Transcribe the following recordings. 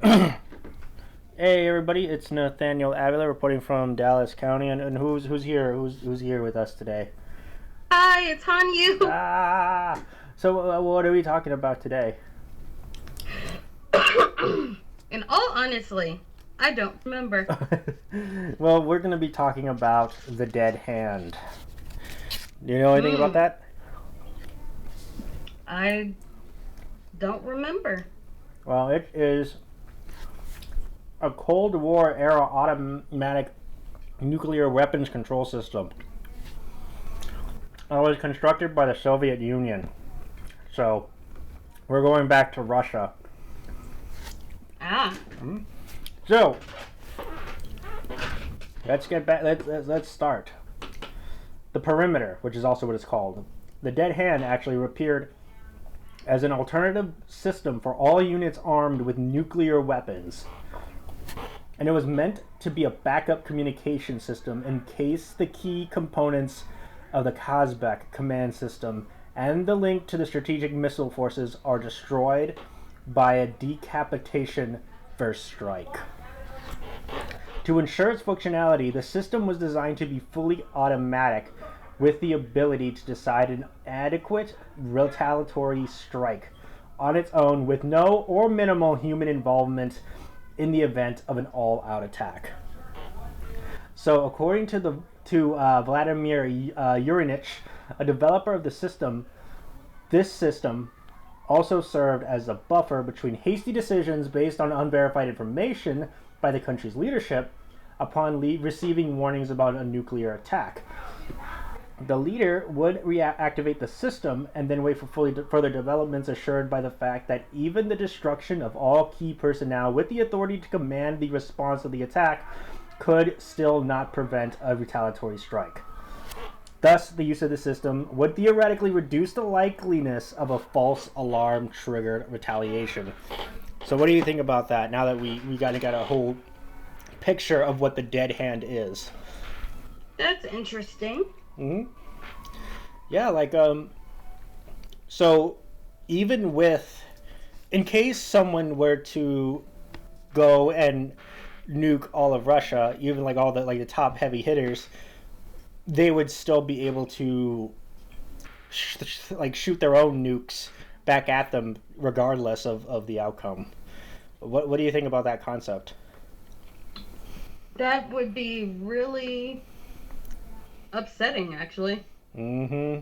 Hey everybody, it's Nathaniel Avila reporting from Dallas County, and who's here? Who's here with us today? Hi, it's on you. Ah, so what are we talking about today? And all honestly, I don't remember. Well, we're going to be talking about the dead hand. Do you know anything about Hmm, that? I don't remember. Well, it is a Cold War era automatic nuclear weapons control system. It was constructed by the Soviet Union. So we're going back to Russia. Ah, So let's get back. Let's start. The perimeter, which is also what it's called. The dead hand actually appeared as an alternative system for all units armed with nuclear weapons. And it was meant to be a backup communication system in case the key components of the Kazbek command system and the link to the strategic missile forces are destroyed by a decapitation first strike. To ensure its functionality, the system was designed to be fully automatic with the ability to decide an adequate retaliatory strike on its own with no or minimal human involvement in the event of an all-out attack. So, according to Vladimir Yarynich, a developer of the system, this system also served as a buffer between hasty decisions based on unverified information by the country's leadership upon receiving warnings about a nuclear attack. The leader would reactivate the system and then wait for further developments, assured by the fact that even the destruction of all key personnel with the authority to command the response of the attack could still not prevent a retaliatory strike. Thus, the use of the system would theoretically reduce the likeliness of a false alarm triggered retaliation. So, what do you think about that now that we got a whole picture of what the dead hand is? that's interesting. Mm-hmm. Yeah, so even with, in case someone were to go and nuke all of Russia, even like all the top heavy hitters, they would still be able to shoot their own nukes back at them regardless of the outcome. What do you think about that concept? That would be really upsetting, actually. Mm-hmm.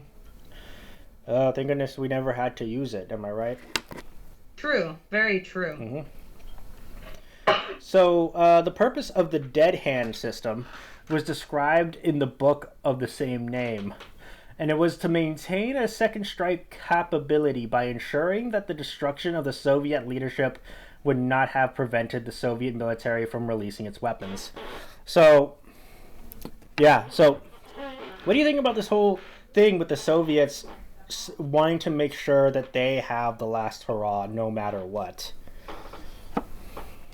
Thank goodness we never had to use it. Am I right? True, very true. Mm-hmm. So, the purpose of the dead hand system was described in the book of the same name, and it was to maintain a second strike capability by ensuring that the destruction of the Soviet leadership would not have prevented the Soviet military from releasing its weapons. So, yeah, so what do you think about this whole thing with the Soviets wanting to make sure that they have the last hurrah no matter what?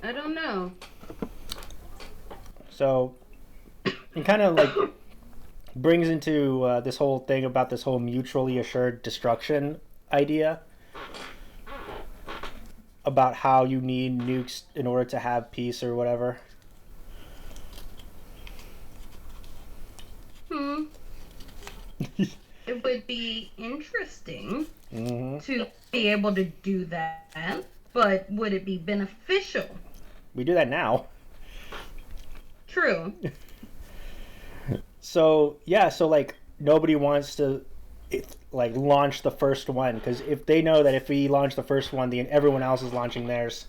I don't know. So, it kind of brings into this whole thing about this whole mutually assured destruction idea about how you need nukes in order to have peace or whatever. Hmm. It would be interesting Mm-hmm. to be able to do that, but would it be beneficial? We do that now. True. So yeah, so nobody wants to launch the first one because if they know that if we launch the first one, then everyone else is launching theirs.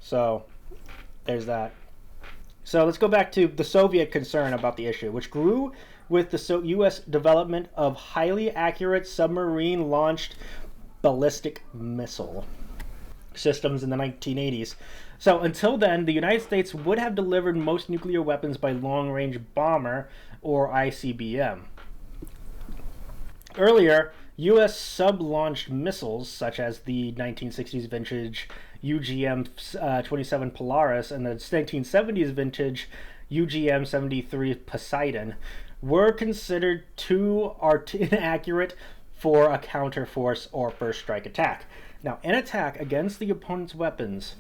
So there's that. So let's go back to the Soviet concern about the issue, which grew with the U.S. development of highly accurate submarine-launched ballistic missile systems in the 1980s. So until then, the United States would have delivered most nuclear weapons by long-range bomber or ICBM. Earlier, U.S. sub-launched missiles, such as the 1960s vintage UGM-27 Polaris and the 1970s vintage UGM-73 Poseidon, were considered too inaccurate for a counterforce or first strike attack. Now, an attack against the opponent's weapons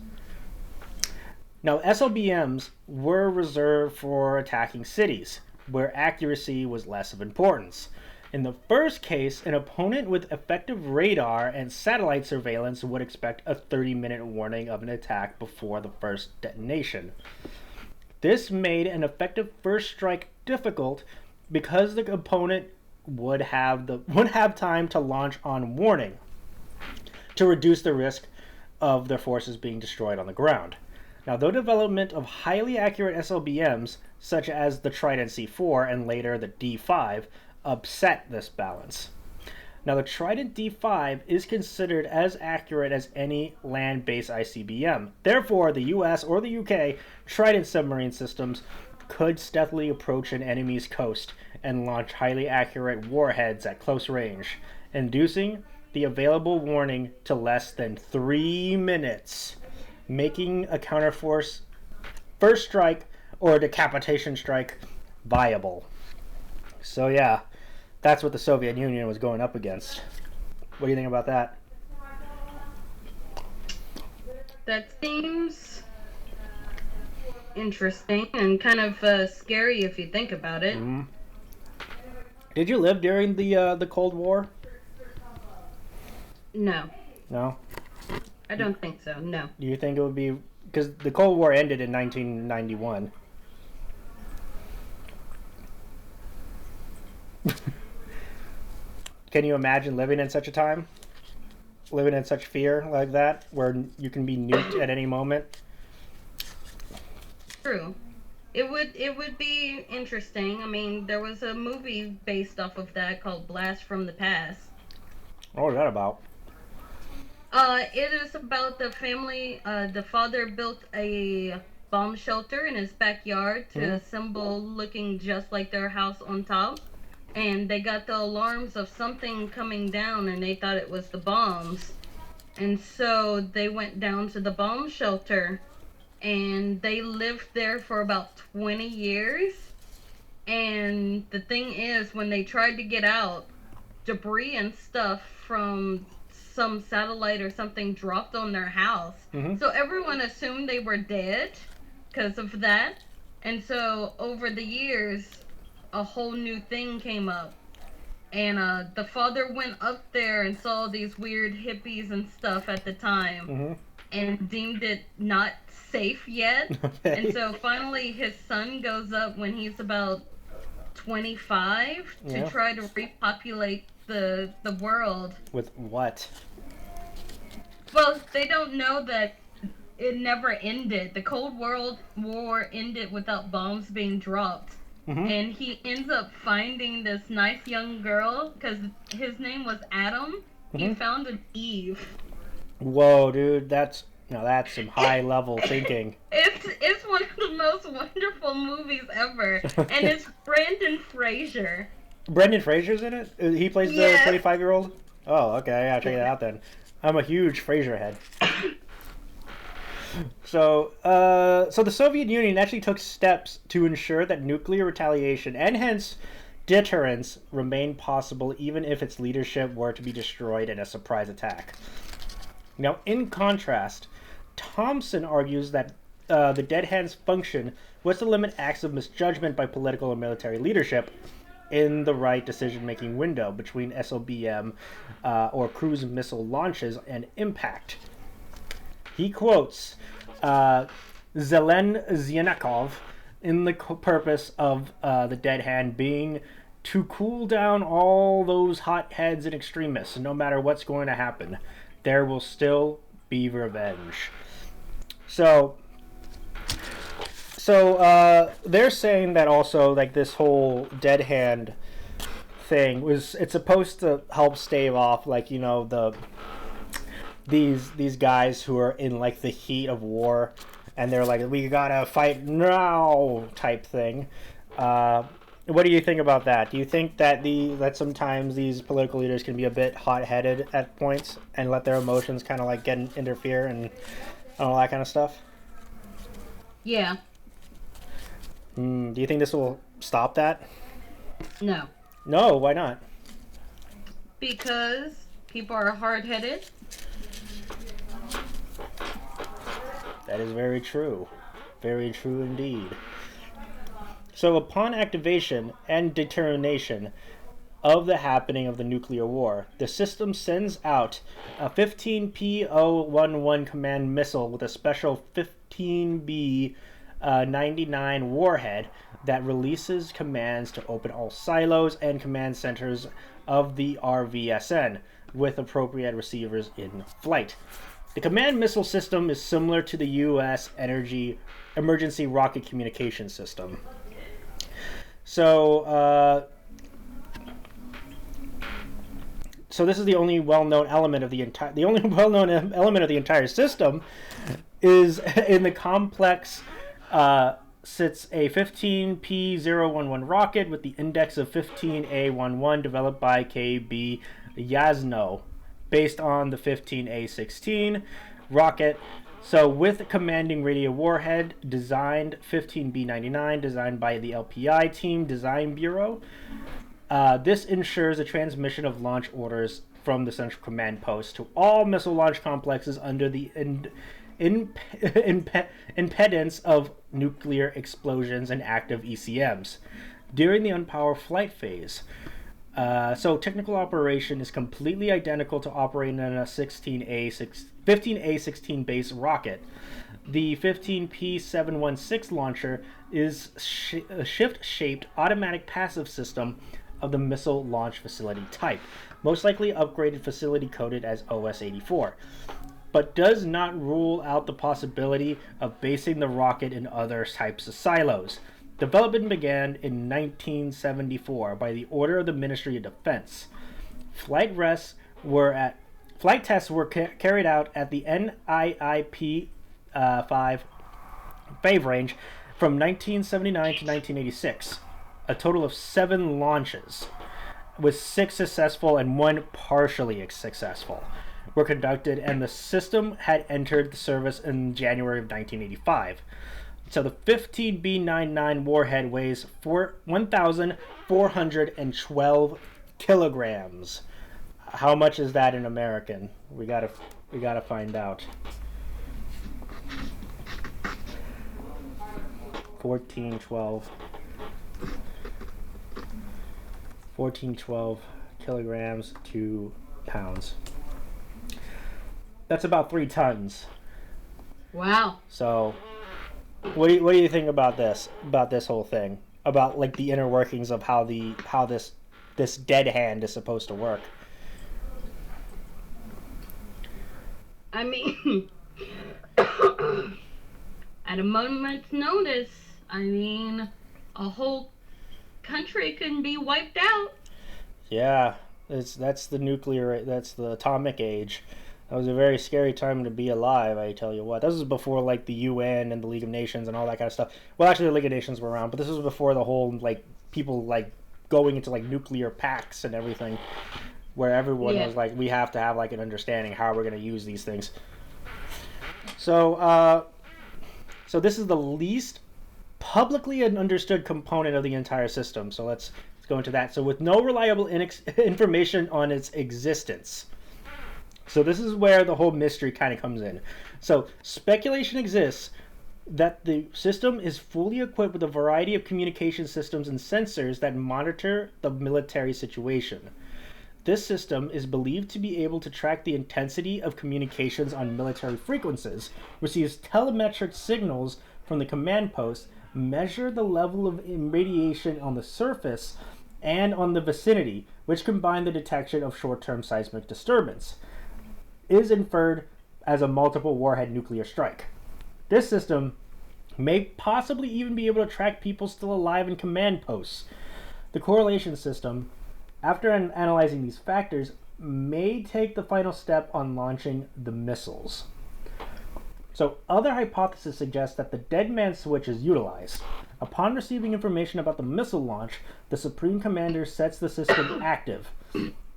Now, SLBMs were reserved for attacking cities, where accuracy was less of importance. In the first case, an opponent with effective radar and satellite surveillance would expect a 30-minute warning of an attack before the first detonation. This made an effective first strike difficult because the opponent would have time to launch on warning to reduce the risk of their forces being destroyed on the ground. Now, the development of highly accurate SLBMs, such as the Trident C4 and later the D5, upset this balance. Now, the Trident D5 is considered as accurate as any land-based ICBM. Therefore, the US or the UK Trident submarine systems could stealthily approach an enemy's coast and launch highly accurate warheads at close range, inducing the available warning to less than 3 minutes, making a counterforce first strike or a decapitation strike viable. So yeah, that's what the Soviet Union was going up against. What do you think about that? That seems interesting and kind of scary if you think about it. Mm-hmm. Did you live during the Cold War? No. No? I don't think so, no. Do you think it would be... Because the Cold War ended in 1991. Can you imagine living in such a time? Living in such fear like that, where you can be nuked at any moment? True. It would be interesting. I mean, there was a movie based off of that called Blast from the Past. What was that about? It is about the family. The father built a bomb shelter in his backyard to assemble looking just like their house on top. And they got the alarms of something coming down and they thought it was the bombs. And so they went down to the bomb shelter and they lived there for about 20 years. And the thing is, when they tried to get out, debris and stuff from some satellite or something dropped on their house. So everyone assumed they were dead because of that. And so over the years, a whole new thing came up. And the father went up there and saw these weird hippies and stuff at the time and deemed it not safe yet. Okay. And so finally his son goes up when he's about 25 to try to repopulate the world. With what? Well, they don't know that it never ended. The Cold War ended without bombs being dropped. And he ends up finding this nice young girl because his name was Adam. He found an Eve. Whoa, dude, that's some high level thinking. It's one of the most wonderful movies ever, and it's Brendan Fraser. Brendan Fraser's in it? He plays the 25-year-old? Oh, okay, I gotta check that out then. I'm a huge Fraser head. So the Soviet Union actually took steps to ensure that nuclear retaliation and hence deterrence remained possible even if its leadership were to be destroyed in a surprise attack. Now, in contrast, Thompson argues that the dead hand's function was to limit acts of misjudgment by political or military leadership in the right decision-making window between SLBM or cruise missile launches and impact. He quotes Zelenznikov in the purpose of the dead hand being to cool down all those hotheads and extremists. No matter what's going to happen, there will still be revenge. So they're saying that also, like, this whole dead hand thing it's supposed to help stave off, like, you know, these guys who are in, like, the heat of war and they're like, we gotta fight now type thing. What do you think about that? Do you think that that sometimes these political leaders can be a bit hot-headed at points and let their emotions kind of like interfere and all that kind of stuff? Yeah. Do you think this will stop that? No. No, why not? Because people are hard-headed. That is very true. Very true indeed. So upon activation and determination of the happening of the nuclear war, the system sends out a 15P011 command missile with a special 15B99 warhead that releases commands to open all silos and command centers of the RVSN with appropriate receivers in flight. The command missile system is similar to the U.S. Energy Emergency Rocket Communication System. So this is the only well-known element of the entire. The only well-known element of the entire system is in the complex. Sits a 15P011 rocket with the index of 15A11 developed by KB Yasno, based on the 15A16 rocket. So with commanding radio warhead designed 15B99, designed by the LPI Team Design Bureau. This ensures the transmission of launch orders from the Central Command Post to all missile launch complexes under the impedance of nuclear explosions and active ECMs during the unpowered flight phase. So technical operation is completely identical to operating in a 15A16 base rocket. The 15P716 launcher is a shift-shaped automatic passive system of the missile launch facility type, most likely upgraded facility coded as OS-84, but does not rule out the possibility of basing the rocket in other types of silos. Development began in 1974 by the order of the Ministry of Defense. Flight tests were carried out at the NIIP 5 range from 1979 to 1986. A total of 7 launches, with 6 successful and 1 partially successful, were conducted, and the system had entered the service in January of 1985. So the 15B99 warhead weighs 1,412 kilograms. How much is that in American? We gotta find out. 1412 kilograms to pounds. That's about 3 tons. Wow. So, what do you think about this whole thing? About like the inner workings of how this dead hand is supposed to work? I mean, at a moment's notice, I mean, a whole country can be wiped out. Yeah, that's the atomic age. That was a very scary time to be alive, I tell you what. This was before like the UN and the League of Nations and all that kind of stuff. Well, actually the League of Nations were around, but this was before the whole like people like going into like nuclear pacts and everything, where everyone was like, we have to have like an understanding how we're going to use these things. So this is the least publicly understood component of the entire system. So let's go into that. So with no reliable information on its existence. So this is where the whole mystery kind of comes in. So speculation exists that the system is fully equipped with a variety of communication systems and sensors that monitor the military situation. This system is believed to be able to track the intensity of communications on military frequencies, receives telemetric signals from the command post, measure the level of radiation on the surface and on the vicinity, which combine the detection of short-term seismic disturbance, is inferred as a multiple warhead nuclear strike. This system may possibly even be able to track people still alive in command posts. The correlation system, after analyzing these factors, may take the final step on launching the missiles. So other hypotheses suggest that the dead man switch is utilized. Upon receiving information about the missile launch, the Supreme Commander sets the system active,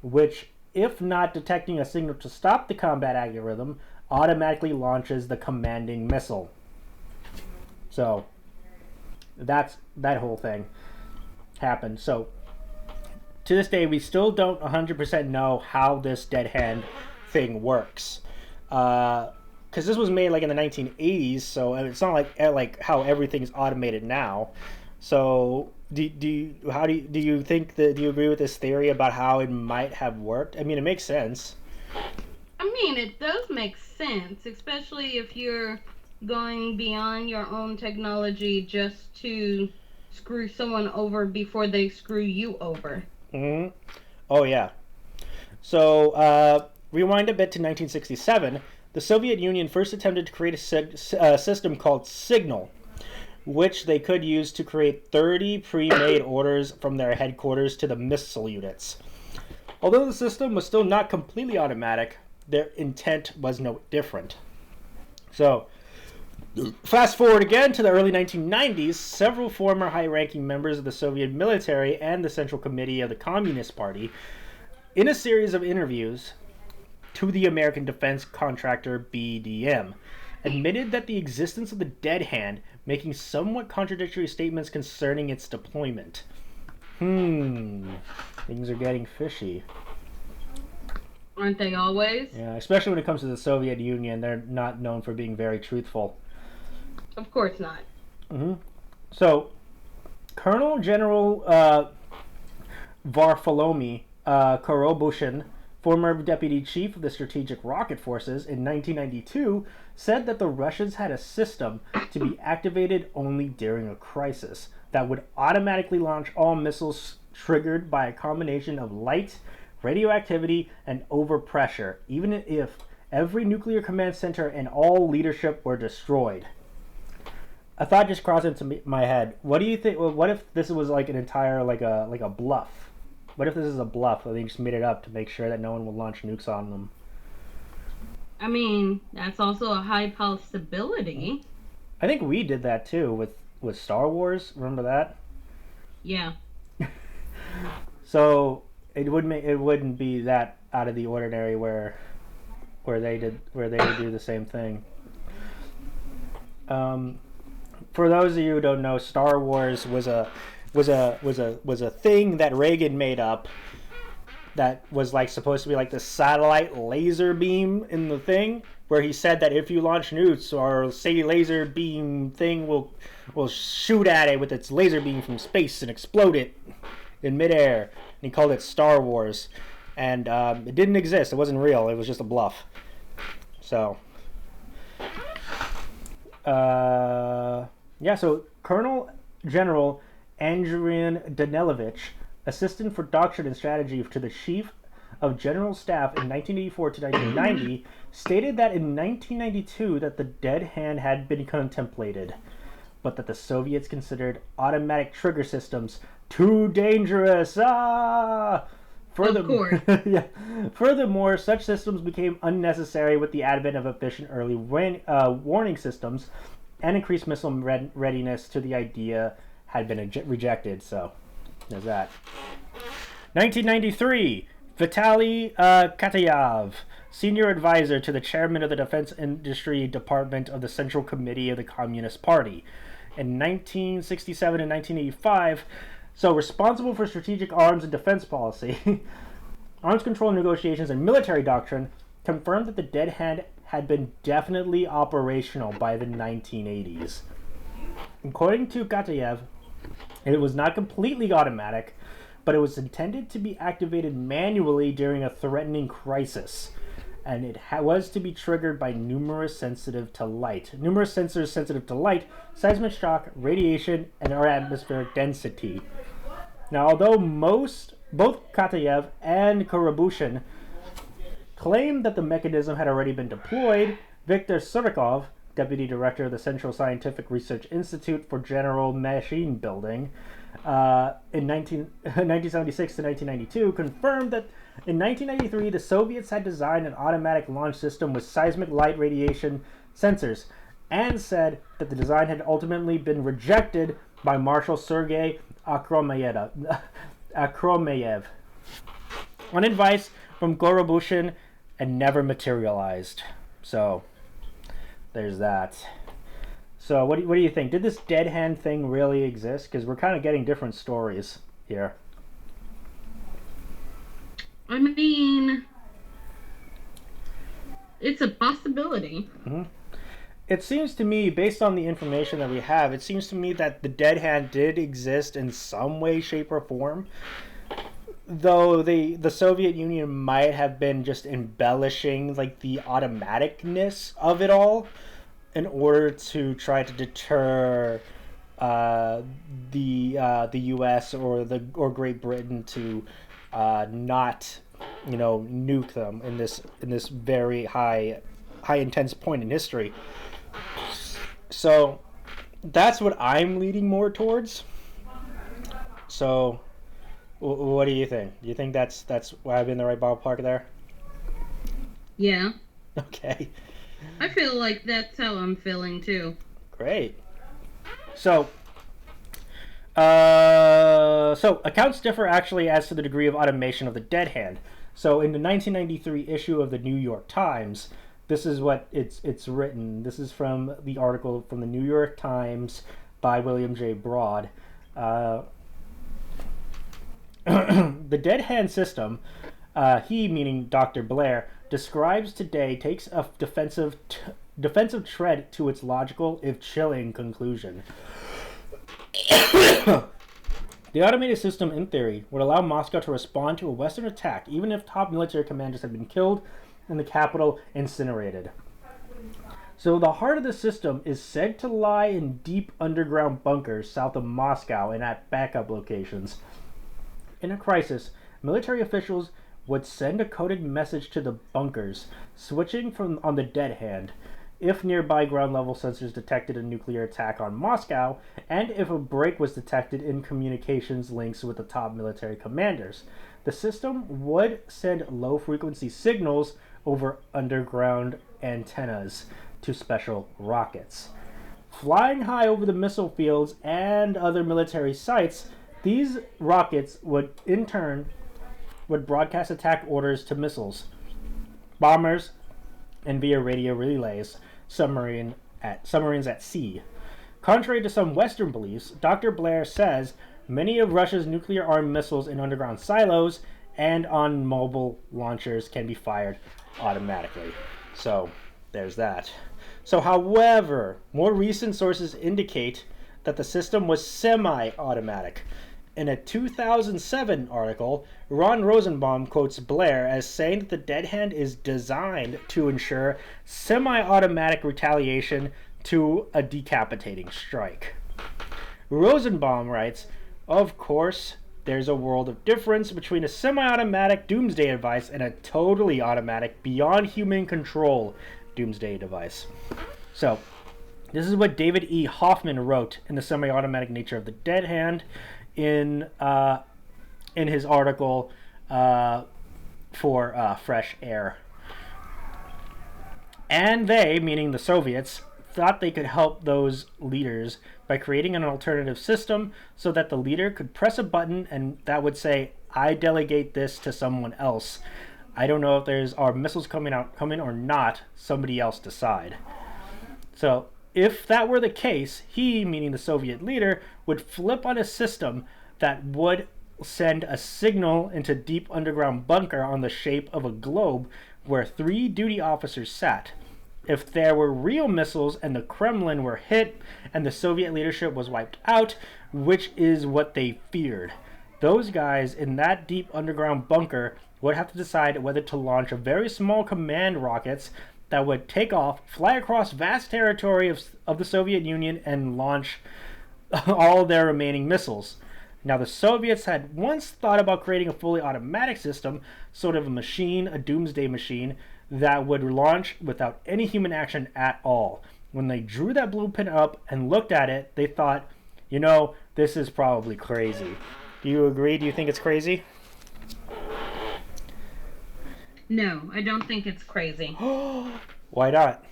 which, if not detecting a signal to stop the combat algorithm, automatically launches the commanding missile. So that whole thing happened. So to this day, we still don't 100% know how this dead hand thing works. Because because this was made like in the 1980s, so it's not like how everything's automated now. So do you think that do you agree with this theory about how it might have worked? I mean, it makes sense. I mean, it does make sense, especially if you're going beyond your own technology just to screw someone over before they screw you over. Hmm. Oh yeah. So rewind a bit to 1967. The Soviet Union first attempted to create a system called Signal, which they could use to create 30 pre-made orders from their headquarters to the missile units. Although the system was still not completely automatic, their intent was no different. So, fast forward again to the early 1990s, several former high-ranking members of the Soviet military and the Central Committee of the Communist Party, in a series of interviews to the American defense contractor BDM, admitted that the existence of the dead hand, making somewhat contradictory statements concerning its deployment. Things are getting fishy. Aren't they always? Yeah, especially when it comes to the Soviet Union, they're not known for being very truthful. Of course not. So, Colonel General Varfolomy Korobushin, former deputy chief of the Strategic Rocket Forces, in 1992, said that the Russians had a system to be activated only during a crisis that would automatically launch all missiles triggered by a combination of light, radioactivity, and overpressure, even if every nuclear command center and all leadership were destroyed. A thought just crossed into my head. What do you think? What if this was like an entire like a bluff? What if this is a bluff? Or they just made it up to make sure that no one will launch nukes on them? I mean, that's also a high possibility. I think we did that too with Star Wars. Remember that? Yeah. So it wouldn't be that out of the ordinary where they would do the same thing. For those of you who don't know, Star Wars was a thing that Reagan made up that was like supposed to be like the satellite laser beam in the thing, where he said that if you launch nukes or say laser beam thing will shoot at it with its laser beam from space and explode it in midair. And he called it Star Wars, and it didn't exist. It wasn't real. It was just a bluff. So, yeah. So Colonel General Andrian Danilevich, assistant for doctrine and strategy to the Chief of General Staff in 1984 to 1990, stated that in 1992 that the dead hand had been contemplated, but that the Soviets considered automatic trigger systems too dangerous. Of course. Yeah. Furthermore, such systems became unnecessary with the advent of efficient early warning systems and increased missile readiness to the idea had been rejected. So, there's that. 1993, Vitaly Katayev, senior advisor to the chairman of the Defense Industry Department of the Central Committee of the Communist Party. In 1967 and 1985, so responsible for strategic arms and defense policy, arms control negotiations, and military doctrine, confirmed that the dead hand had been definitely operational by the 1980s. According to Katayev, it was not completely automatic, but it was intended to be activated manually during a threatening crisis, and it was to be triggered by numerous sensors sensitive to light, seismic shock, radiation, and our atmospheric density. Now, although both Katayev and Korobushin claimed that the mechanism had already been deployed, Viktor Surikov, deputy director of the Central Scientific Research Institute for General Machine Building, in 1976 to 1992, confirmed that in 1993 the Soviets had designed an automatic launch system with seismic light radiation sensors, and said that the design had ultimately been rejected by Marshal Sergei Akromeyev on advice from Gorobushin and never materialized. So there's that. So what do you think? Did this dead hand thing really exist? Because we're kind of getting different stories here. I mean, it's a possibility. Mm-hmm. It seems to me, based on the information that we have, it seems to me that the dead hand did exist in some way, shape, or form. Though the Soviet Union might have been just embellishing like the automaticness of it all in order to try to deter the U.S. or Great Britain to not nuke them in this very high intense point in history. So that's what I'm leading more towards. So what do you think? Do you think that's why I've been in the right ballpark there? Yeah. Okay. I feel like that's how I'm feeling too. Great. So accounts differ actually as to the degree of automation of the dead hand. So in the 1993 issue of the New York Times, this is what it's written. This is from the article from the New York Times by William J. Broad. The dead hand system, he meaning Dr. Blair, describes today takes a defensive tread to its logical, if chilling, conclusion. The automated system, in theory, would allow Moscow to respond to a Western attack, even if top military commanders had been killed and the capital incinerated. So the heart of the system is said to lie in deep underground bunkers south of Moscow and at backup locations. In a crisis, military officials would send a coded message to the bunkers, switching from on the dead hand, if nearby ground-level sensors detected a nuclear attack on Moscow, and if a break was detected in communications links with the top military commanders. The system would send low-frequency signals over underground antennas to special rockets. Flying high over the missile fields and other military sites, these rockets would, in turn, broadcast attack orders to missiles, bombers, and via radio relays, submarines at sea. Contrary to some Western beliefs, Dr. Blair says many of Russia's nuclear-armed missiles in underground silos and on mobile launchers can be fired automatically. So, there's that. So, however, more recent sources indicate that the system was semi-automatic. In a 2007 article, Ron Rosenbaum quotes Blair as saying that the dead hand is designed to ensure semi-automatic retaliation to a decapitating strike. Rosenbaum writes, "Of course, there's a world of difference between a semi-automatic doomsday device and a totally automatic, beyond human control doomsday device." So, this is what David E. Hoffman wrote in The Semi-Automatic Nature of the Dead Hand in his article for Fresh Air. And they, meaning the Soviets, thought they could help those leaders by creating an alternative system so that the leader could press a button and that would say, "I delegate this to someone else. I don't know if are missiles coming or not. Somebody else decide." So if that were the case, he, meaning the Soviet leader, would flip on a system that would send a signal into deep underground bunker on the shape of a globe where 3 duty officers sat. If there were real missiles and the Kremlin were hit and the Soviet leadership was wiped out, which is what they feared, those guys in that deep underground bunker would have to decide whether to launch a very small command rockets that would take off, fly across vast territory of the Soviet Union, and launch all their remaining missiles. Now, the Soviets had once thought about creating a fully automatic system, sort of a machine, a doomsday machine, that would launch without any human action at all. When they drew that blueprint up and looked at it, they thought, this is probably crazy. Do you agree? Do you think it's crazy? No, I don't think it's crazy. Why not?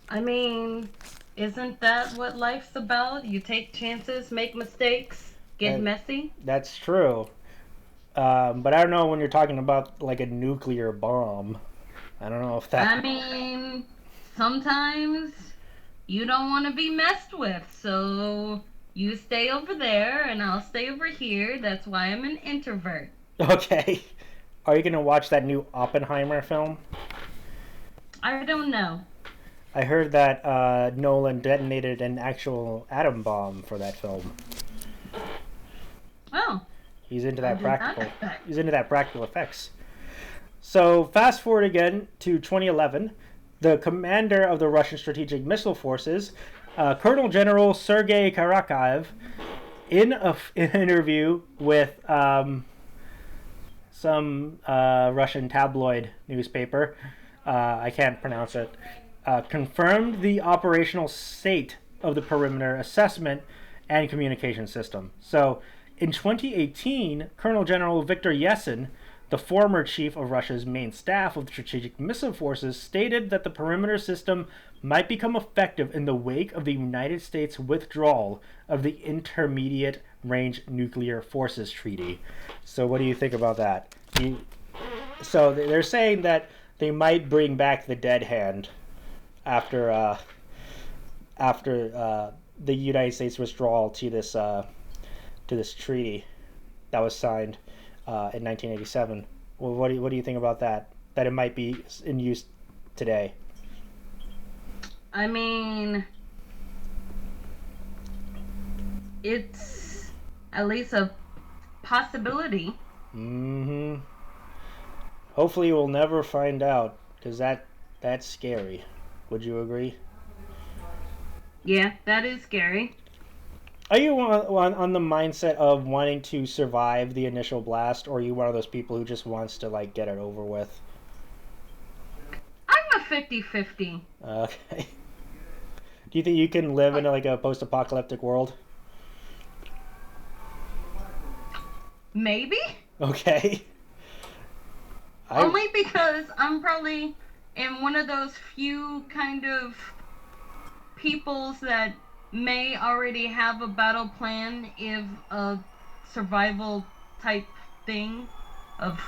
I mean, isn't that what life's about? You take chances, make mistakes, get messy. That's true. But I don't know when you're talking about like a nuclear bomb. I don't know if that... I mean, sometimes you don't want to be messed with, so you stay over there and I'll stay over here. That's why I'm an introvert. Okay. Are you going to watch that new Oppenheimer film? I don't know. I heard that Nolan detonated an actual atom bomb for that film. Oh, He's into I that did not know practical. that. He's into that practical effects. So fast forward again to 2011, the commander of the Russian Strategic Missile Forces, Colonel General Sergei Karakayev, in an interview with some Russian tabloid newspaper, I can't pronounce it, confirmed the operational state of the perimeter assessment and communication system. So in 2018, Colonel General Viktor Yesin, the former chief of Russia's main staff of the Strategic Missile Forces, stated that the perimeter system might become effective in the wake of the United States withdrawal of the Intermediate Range Nuclear Forces Treaty. So, what do you think about that? So, they're saying that they might bring back the dead hand after the United States withdrawal to this treaty that was signed in 1987. Well, what do you think about that? That it might be in use today? I mean, it's at least a possibility. Mm-hmm. Hopefully, we'll never find out, because that's scary. Would you agree? Yeah, that is scary. Are you on the mindset of wanting to survive the initial blast, or are you one of those people who just wants to like get it over with? I'm a 50-50. Okay. Do you think you can live in like a post-apocalyptic world? Maybe? Okay. Only because I'm probably in one of those few kind of peoples that may already have a battle plan if a survival type thing of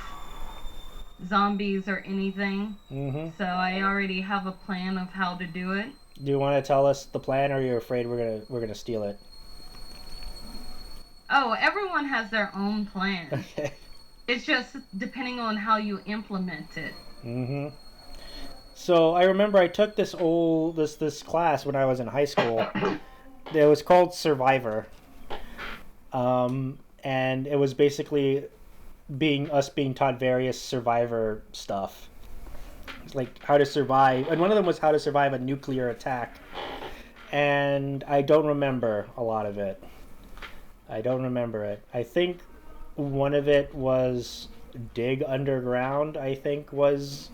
zombies or anything. Mm-hmm. So I already have a plan of how to do it. Do you want to tell us the plan, or are you afraid we're gonna steal it? Oh, everyone has their own plan. Okay. It's just depending on how you implement it. Mm-hmm. So I remember I took this class when I was in high school. It was called Survivor, and it was basically being taught various Survivor stuff, like how to survive. And one of them was how to survive a nuclear attack. And I don't remember a lot of it. I don't remember it. I think one of it was dig underground. I think was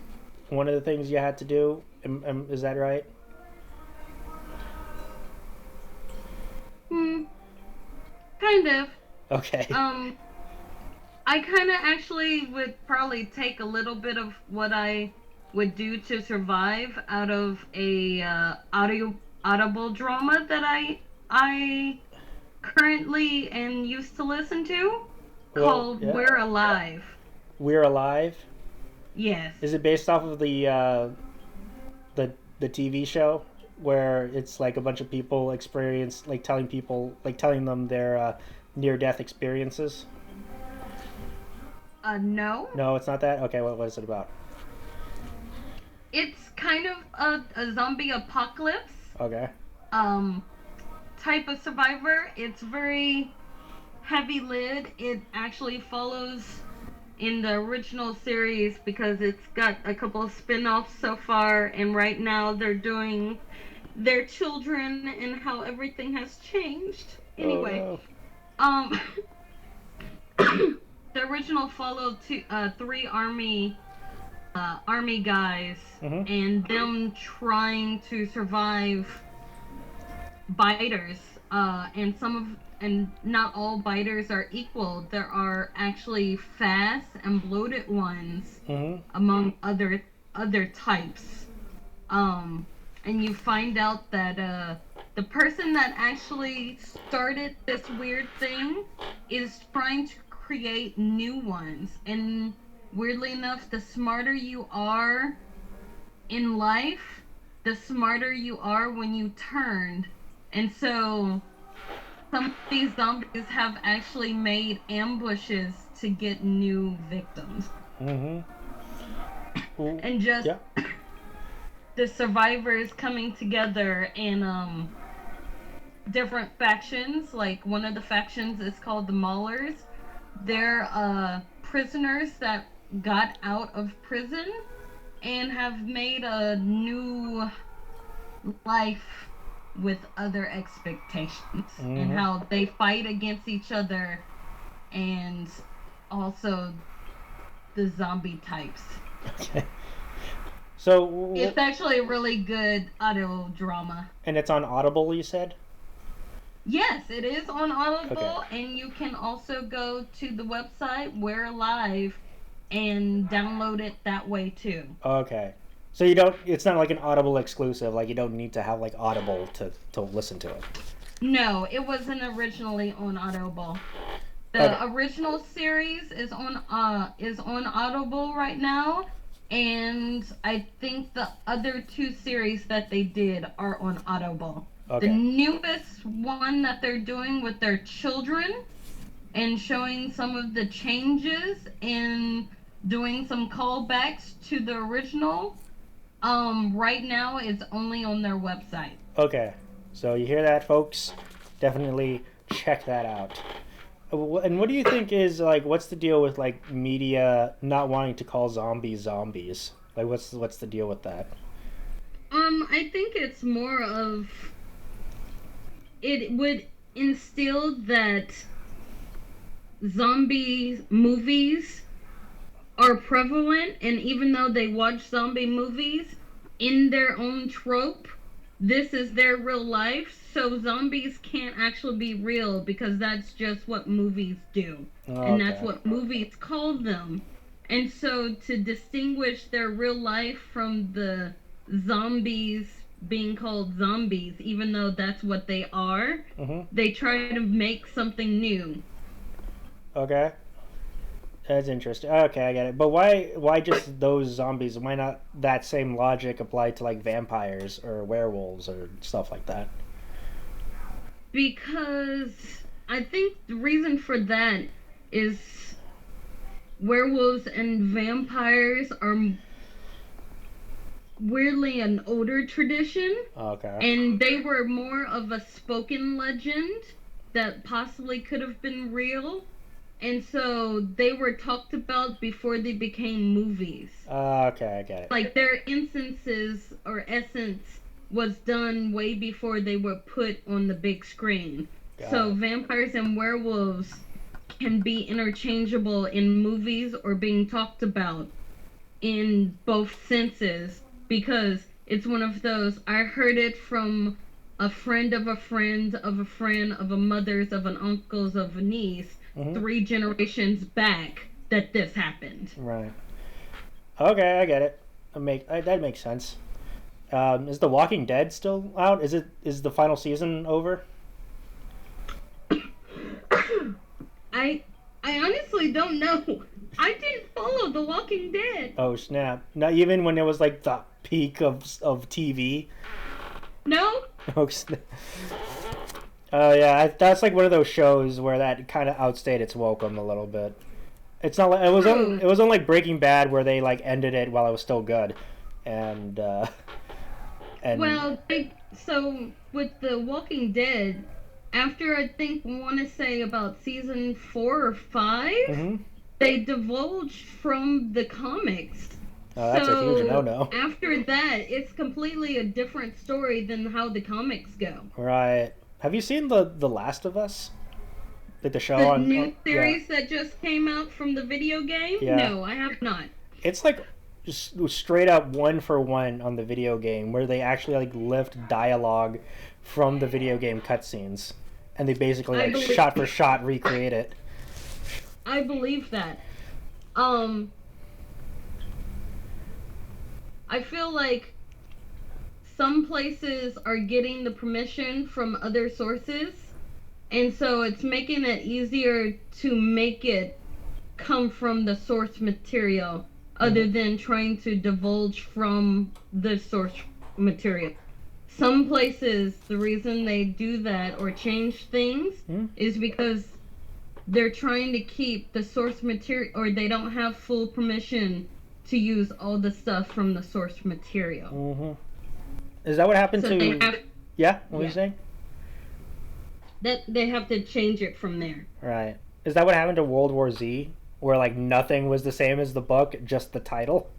one of the things you had to do. Is that right? Hmm, kind of. Okay. I kind of actually would probably take a little bit of what I would do to survive out of a audible drama that I currently am used to listen to Well, called yeah. We're Alive. We're Alive. Yes. Is it based off of the TV show where it's like a bunch of people experience like telling them their near death experiences? No. No, it's not that. Okay, what is it about? It's kind of a zombie apocalypse Okay. um type of survivor. It's very heavy lid. It actually follows in the original series because it's got a couple of spin-offs so far, and right now they're doing their children and how everything has changed. Anyway, Oh um the original followed three army guys no. Mm-hmm. and them trying to survive biters, and not all biters are equal. There are actually fast and bloated ones Mm-hmm. among other types. And you find out that the person that actually started this weird thing is trying to create new ones. And weirdly enough, the smarter you are in life, the smarter you are when you turn. And so some of these zombies have actually made ambushes to get new victims. Mm-hmm. Well, And just yeah. the survivors coming together in different factions. Like one of the factions is called the Maulers. They're prisoners that got out of prison and have made a new life with other expectations, and how they fight against each other, and also the zombie types. Okay. So It's actually a really good audio drama. and it's on Audible, you said? Yes, it is on Audible, Okay. and you can also go to the website We're Live and download it that way too. Okay. So you don't. It's not like an Audible exclusive. Like you don't need to have like Audible to listen to it. No, it wasn't originally on Audible. The original series is on Audible right now, and I think the other two series that they did are on Audible. Okay. The newest one that they're doing with their children and showing some of the changes and doing some callbacks to the original, right now it's only on their website. Okay. So you hear that, folks? Definitely check that out. And what do you think is like? What's the deal with like media not wanting to call zombies zombies? Like, what's the deal with that? I think it's more of it would instill that zombie movies are prevalent, and even though they watch zombie movies in their own trope, this is their real life, so zombies can't actually be real because that's just what movies do. And that's Okay. what movies call them. And so to distinguish their real life from the zombies being called zombies, even though that's what they are, they try to make something new. Okay. That's interesting. Okay, I get it. But why just those zombies? Why not that same logic applied to like vampires or werewolves or stuff like that? Because I think the reason for that is werewolves and vampires are weirdly an older tradition, Okay. and they were more of a spoken legend that possibly could have been real. And so they were talked about before they became movies. Okay, I get it. Like their instances or essence was done way before they were put on the big screen. So vampires and werewolves can be interchangeable in movies or being talked about in both senses, because it's one of those, I heard it from a friend of a friend of a friend of a mother's of an uncle's of a niece 3 generations back that this happened. Right. Okay, I get it. That makes sense. Is The Walking Dead still out? Is the final season over? I honestly don't know. I didn't follow The Walking Dead. Oh snap! Not even when it was like the peak of TV. No? Oh snap! Oh yeah, that's like one of those shows where that kind of outstayed its welcome a little bit. It's not like it was on like Breaking Bad where they like ended it while it was still good, and well, so with The Walking Dead, after I think want to say about season 4 or 5, they divulged from the comics. Oh, that's a huge no-no. After that, it's completely a different story than how the comics go. Right. Have you seen the Last of Us? Like the show The on new series that just came out from the video game? Yeah. No, I have not. It's like just straight up one for one on the video game, where they actually like lift dialogue from the video game cutscenes, and they basically like shot for shot recreate it. I believe that. I feel like some places are getting the permission from other sources, and so it's making it easier to make it come from the source material other than trying to divulge from the source material. Some places, the reason they do that or change things is because they're trying to keep the source material, or they don't have full permission to use all the stuff from the source material. Is that what happened So they to? have Yeah, what were you yeah saying? that they have to change it from there. Right. Is that what happened to World War Z, where like nothing was the same as the book, just the title?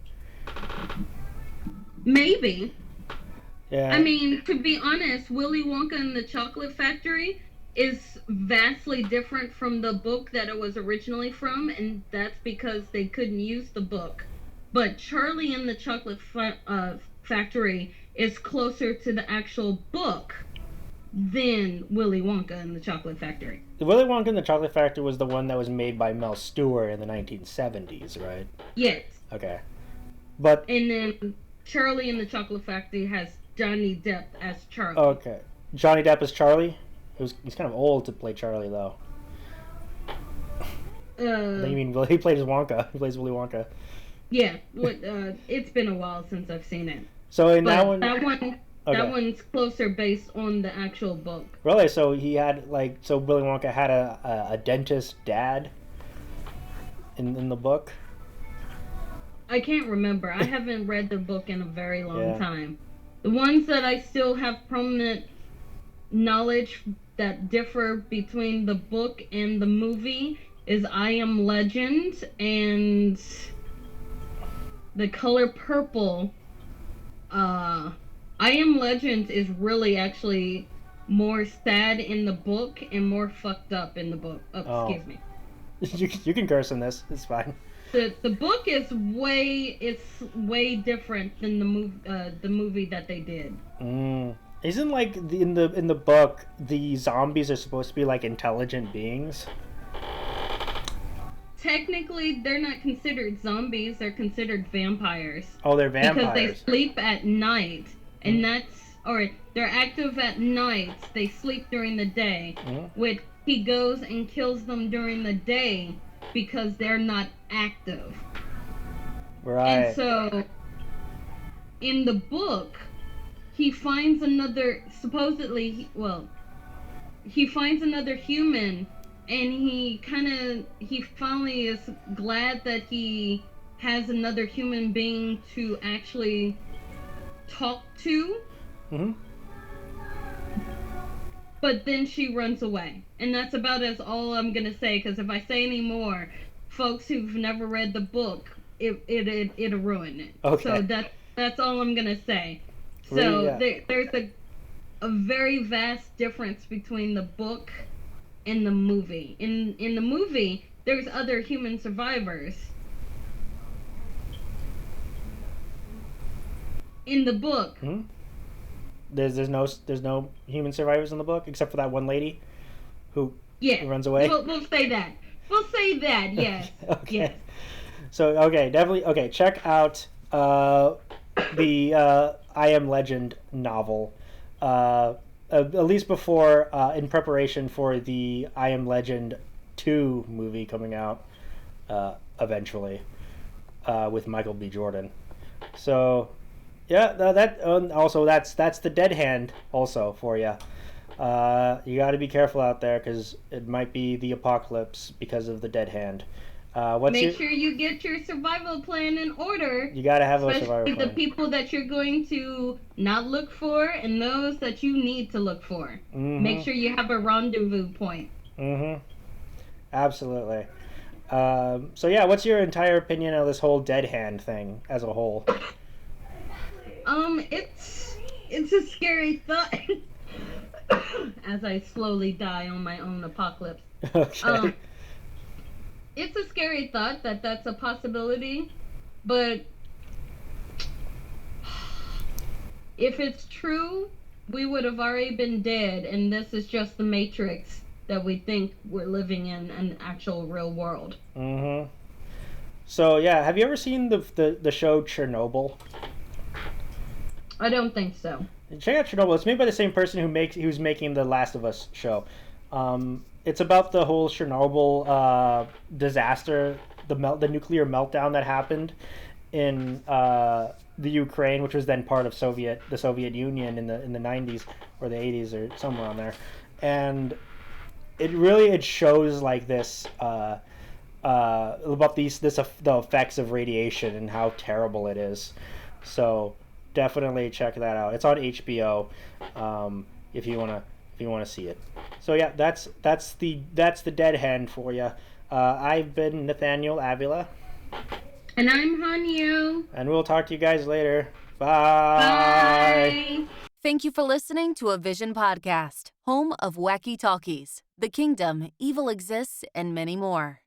Maybe. I Yeah. mean, to be honest, Willy Wonka and the Chocolate Factory is vastly different from the book that it was originally from, and that's because they couldn't use the book. But Charlie and the Factory is closer to the actual book than Willy Wonka and the Chocolate Factory. The Willy Wonka and the Chocolate Factory was the one that was made by Mel Stewart in the 1970s, right? Yes. Okay. But And then Charlie and the Chocolate Factory has Johnny Depp as Charlie. okay, Johnny Depp is Charlie. He's kind of old to play Charlie though. You mean he played as Wonka? He plays Willy Wonka. Yeah, it's been a while since I've seen it. So in But that one, that one's closer based on the actual book. really, so he had so Willy Wonka had a dentist dad in the book. I can't remember. I haven't read the book in a very long time. The ones that I still have prominent knowledge that differ between the book and the movie is I Am Legend and The Color Purple. I Am Legend is really actually more sad in the book and more fucked up in the book. Oh, excuse me. You can curse in this. It's fine. The book is way different than the movie that they did. Isn't like in the book the zombies are supposed to be like intelligent beings? Technically, they're not considered zombies. They're considered vampires. Oh, they're vampires. Because they sleep at night, and they're active at night. They sleep during the day. He goes and kills them during the day because they're not active. Right. And so, in the book, he finds another, he finds another human, and he finally is glad that he has another human being to actually talk to. But then she runs away. And that's about all I'm going to say, because if I say any more, folks who've never read the book, it'll ruin it. Okay. So that's all I'm going to say. So there's a very vast difference between the book and the movie. In the movie, there's other human survivors. In the book, there's no human survivors in the book except for that one lady who runs away. We'll say that. We'll say that. Yes. Okay. Yes. So definitely check out the I Am Legend novel. At least before in preparation for the I Am Legend 2 movie coming out eventually with Michael B. Jordan. So also that's the Dead Hand also for you. You got to be careful out there because it might be the apocalypse because of the Dead Hand. Make sure you get your survival plan in order. You got to have a survival plan. Especially the people that you're going to not look for and those that you need to look for. Make sure you have a rendezvous point. Absolutely. So yeah, what's your entire opinion of this whole Dead Hand thing as a whole? It's a scary thought. As I slowly die on my own apocalypse. Okay. It's a scary thought that that's a possibility, but if it's true, we would have already been dead, and this is just the Matrix that we think we're living in an actual real world. So yeah, have you ever seen the show Chernobyl? I don't think so. Check out Chernobyl. It's made by the same person who's making the Last of Us show. It's about the whole Chernobyl disaster, the nuclear meltdown that happened in the Ukraine, which was then part of the Soviet Union in the 90s or the 80s or somewhere on there, and it shows like this about the effects of radiation and how terrible it is. So definitely check that out. It's on HBO. If you wanna see it. So yeah, that's the Dead Hand for you. I've been Nathaniel Avila. And I'm Hanyu. And we'll talk to you guys later. Bye. Bye. Thank you for listening to a Vision podcast, home of wacky talkies, The Kingdom, Evil Exists, and many more.